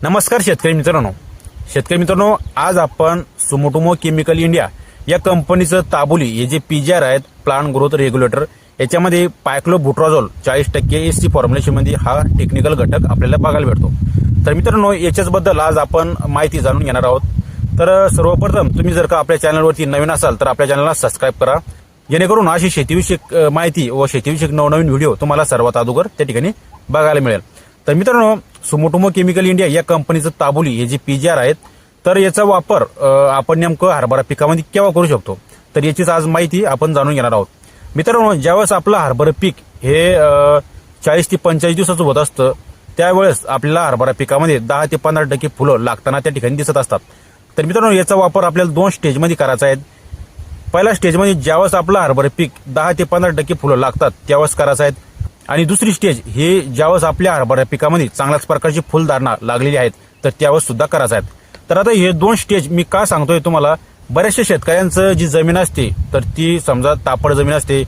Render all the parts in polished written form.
नमस्कार शेतकरी मित्रांनो, आज आपण सुमोटोमो केमिकल इंडिया या कंपनीचं ताबोली हे जे पीजीआर आहेत, प्लांट ग्रोथ रेग्युलेटर, याच्यामध्ये पायक्लोबुट्राझोल 40% एससी फॉर्म्युलेशन मध्ये हा टेक्निकल घटक आपल्याला बघायला भेटतो। तर मित्रांनो, याच्याबद्दल आज आपण माहिती जाणून घेणार आहोत। तर सर्वप्रथम तुम्ही जर का आपल्या चॅनलवरती नवीन असाल तर आपल्या चॅनलला सबस्क्राईब करा, जेणेकरून अशी शेतीविषयक माहिती व शेतीविषयक नवनवीन व्हिडिओ तुम्हाला सर्वात अगोदर त्या ठिकाणी बघायला मिळेल। तर मित्रांनो, सुमोटोमो केमिकल इंडिया या कंपनीचं ताबोली हे जे पीजीआर आहेत, तर याचा वापर आपण नेमकं हरभरा पिकामध्ये केव्हा करू शकतो, तर याचीच आज माहिती आपण जाणून घेणार आहोत। मित्रांनो, ज्यावेळेस आपलं हरभरा पीक हे 40 ते 45 दिवसाचं होत असतं, त्यावेळेस आपल्याला हरभरा पिकामध्ये 10 ते 15% फुलं लागताना त्या ठिकाणी दिसत असतात। तर मित्रांनो, याचा वापर आपल्याला 2 स्टेजमध्ये करायचा आहे। पहिल्या स्टेजमध्ये ज्यावेळेस आपलं हरभरा पीक 10 ते 15% फुलं लागतात त्यावेळेस करायचं आहे, आणि दुसरी स्टेज हे ज्यावेळेस आपल्या हरभरा पिकामध्ये चांगल्याच प्रकारची फुलधारणा लागलेली आहेत तर त्यावेळेस सुद्धा करायचं आहे। तर आता हे 2 स्टेज मी का सांगतोय तुम्हाला, बऱ्याचशा शेतकऱ्यांचं जी जमीन असते तर ती समजा तापड जमीन असते,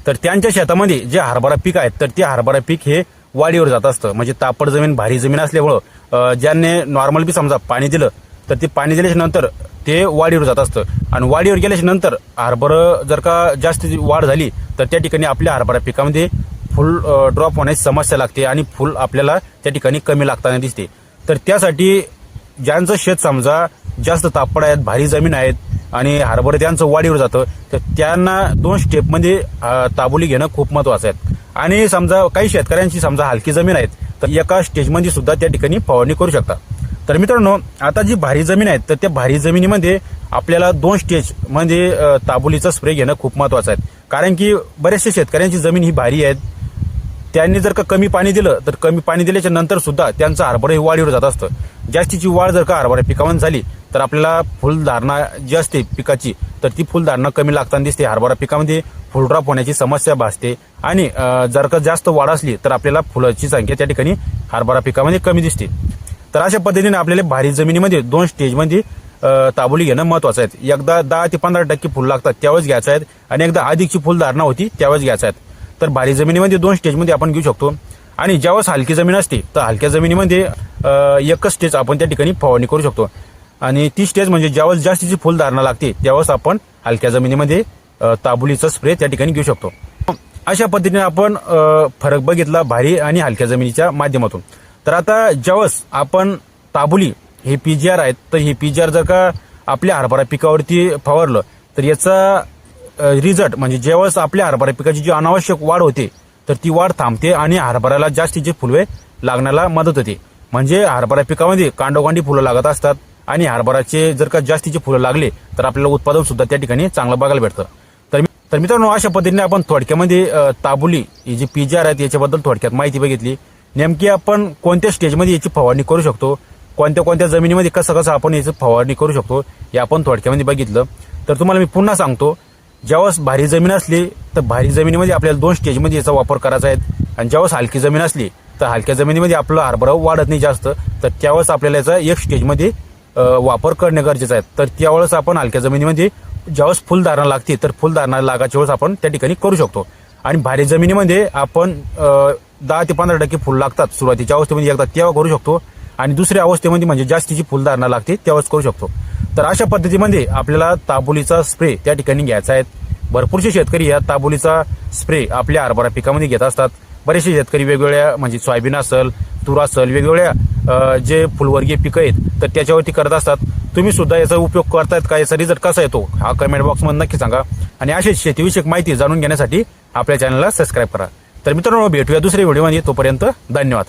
तर त्यांच्या शेतामध्ये जे हरभरा पीक आहेत तर ते हरभरा पीक हे वाढीवर जात असतं। म्हणजे तापड जमीन भारी जमीन असल्यामुळं ज्यांनी नॉर्मल बी समजा पाणी दिलं तर ते पाणी दिल्याच्या नंतर ते वाढीवर जात असतं, आणि वाढीवर गेल्याच्या नंतर हरभरा जर का जास्त वाढ झाली तर त्या ठिकाणी आपल्या हरभरा पिकामध्ये फुल ड्रॉप होण्याची समस्या लागते आणि फुल आपल्याला त्या ठिकाणी कमी लागताना दिसते। तर त्यासाठी ज्यांचं शेत समजा जास्त तापड आहेत, भारी जमीन आहेत आणि हरभरा त्यांचं वाढीवर जातं, तर त्यांना 2 स्टेपमध्ये ताबोली घेणं खूप महत्वाचं आहे। आणि समजा काही शेतकऱ्यांची समजा हलकी जमीन आहेत तर एका स्टेजमध्ये सुद्धा त्या ठिकाणी फवारणी करू शकता। तर मित्रांनो, आता जी भारी जमीन आहे तर त्या भारी जमिनीमध्ये आपल्याला 2 स्टेज मध्ये ताबोलीचा स्प्रे घेणं खूप महत्वाचं आहे। कारण की बऱ्याचशा शेतकऱ्यांची जमीन ही भारी आहे, त्यांनी जर का कमी पाणी दिलं तर कमी पाणी दिल्याच्या नंतर सुद्धा त्यांचं हरभरा हे वाढीवर जात असतं। जास्तीची वाढ जर का हरभरा पिकामध्ये झाली तर आपल्याला फुलधारणा जी असते पिकाची तर ती फुलधारणा कमी लागताना दिसते, हरभरा पिकामध्ये फुल ड्रॉप होण्याची समस्या भासते, आणि जर का जास्त वाढ असली तर आपल्याला फुलाची संख्या त्या ठिकाणी हरभरा पिकामध्ये कमी दिसते। तर अशा पद्धतीने आपल्याला भारी जमिनीमध्ये 2 स्टेजमध्ये ताबोली घेणं महत्वाचं आहे। एकदा 10 ते 15% फुल लागतात त्यावेळेस घ्यायचं आहे, आणि एकदा अधिकची फुलधारणा होती त्यावेळेस घ्यायचं आहे। तर भारी जमिनीमध्ये 2 स्टेजमध्ये आपण घेऊ शकतो, आणि ज्यावेळेस हलकी जमीन असते तर हलक्या जमिनीमध्ये एकच स्टेज आपण त्या ठिकाणी फवारणी करू शकतो, आणि ती स्टेज म्हणजे ज्यावेळेस जास्तीची फुलधारणा लागते त्यावेळेस आपण हलक्या जमिनीमध्ये ताबोलीचा स्प्रे त्या ठिकाणी घेऊ शकतो। अशा पद्धतीने आपण फरक बघितला भारी आणि हलक्या जमिनीच्या माध्यमातून। तर आता ज्यावेळेस आपण ताबोली हे पीजीआर आहेत तर हे पीजीआर जर का आपल्या हरभरा पिकावरती फवारलं तर याचा रिझल्ट म्हणजे ज्यावेळेस आपल्या हरभरा पिकाची जी अनावश्यक वाढ होते तर ती वाढ थांबते, आणि हरभऱ्याला जास्तीचे फुलवे लागण्याला मदत होते। म्हणजे हरभरा पिकामध्ये कांडोकांडी फुलं लागत असतात, आणि हरभराचे जर का जास्तीचे फुलं लागले तर आपल्याला उत्पादन सुद्धा त्या ठिकाणी चांगलं बघायला भेटतं। तर मित्रांनो, अशा पद्धतीने आपण थोडक्यामध्ये ताबोली ही जी पीजीआर आहेत याच्याबद्दल थोडक्यात माहिती बघितली। नेमकी आपण कोणत्या स्टेजमध्ये याची फवारणी करू शकतो, कोणत्या जमिनीमध्ये कसं आपण याची फवारणी करू शकतो हे आपण थोडक्यामध्ये बघितलं। तर तुम्हाला मी पुन्हा सांगतो, ज्यावेळेस भारी जमीन असली तर भारी जमिनीमध्ये आपल्याला 2 स्टेजमध्ये याचा वापर करायचा आहे, आणि ज्यावेळेस हलकी जमीन असली तर हलक्या जमिनीमध्ये आपलं हरभरा वाढत नाही जास्त, तर त्यावेळेस आपल्याला याचा 1 स्टेजमध्ये वापर करणे गरजेचं आहे। तर त्यावेळेस आपण हलक्या जमिनीमध्ये ज्यावेळेस फुलधारणा लागते तर फुलधारणा लागाच्या वेळेस आपण त्या ठिकाणी करू शकतो, आणि भारी जमिनीमध्ये आपण 10 ते 15% फुल लागतात सुरुवातीच्या अवस्थेमध्ये एकदा तेव्हा करू शकतो, आणि दुसऱ्या अवस्थेमध्ये म्हणजे जास्तीची फुलधारणा लागते त्यावेळेस करू शकतो। तर अशा पद्धतीमध्ये आपल्याला ताबोलीचा स्प्रे त्या ठिकाणी घ्यायचा आहे। भरपूरसे शेतकरी या ताबोलीचा स्प्रे आपल्या हरभरा पिकामध्ये घेत असतात। बरेचसे शेतकरी वेगवेगळ्या म्हणजे सोयाबीन असेल, तूर असेल, वेगवेगळ्या जे फुलवर्गीय पिकं आहेत तर त्याच्यावरती करत असतात। तुम्ही सुद्धा याचा उपयोग करतायत का, याचा रिझल्ट कसा येतो हा कमेंट बॉक्समध्ये नक्की सांगा, आणि अशीच शेतीविषयक माहिती जाणून घेण्यासाठी आपल्या चॅनलला सबस्क्राईब करा। तर मित्रांनो, भेटूया दुसऱ्या व्हिडिओमध्ये, तोपर्यंत धन्यवाद।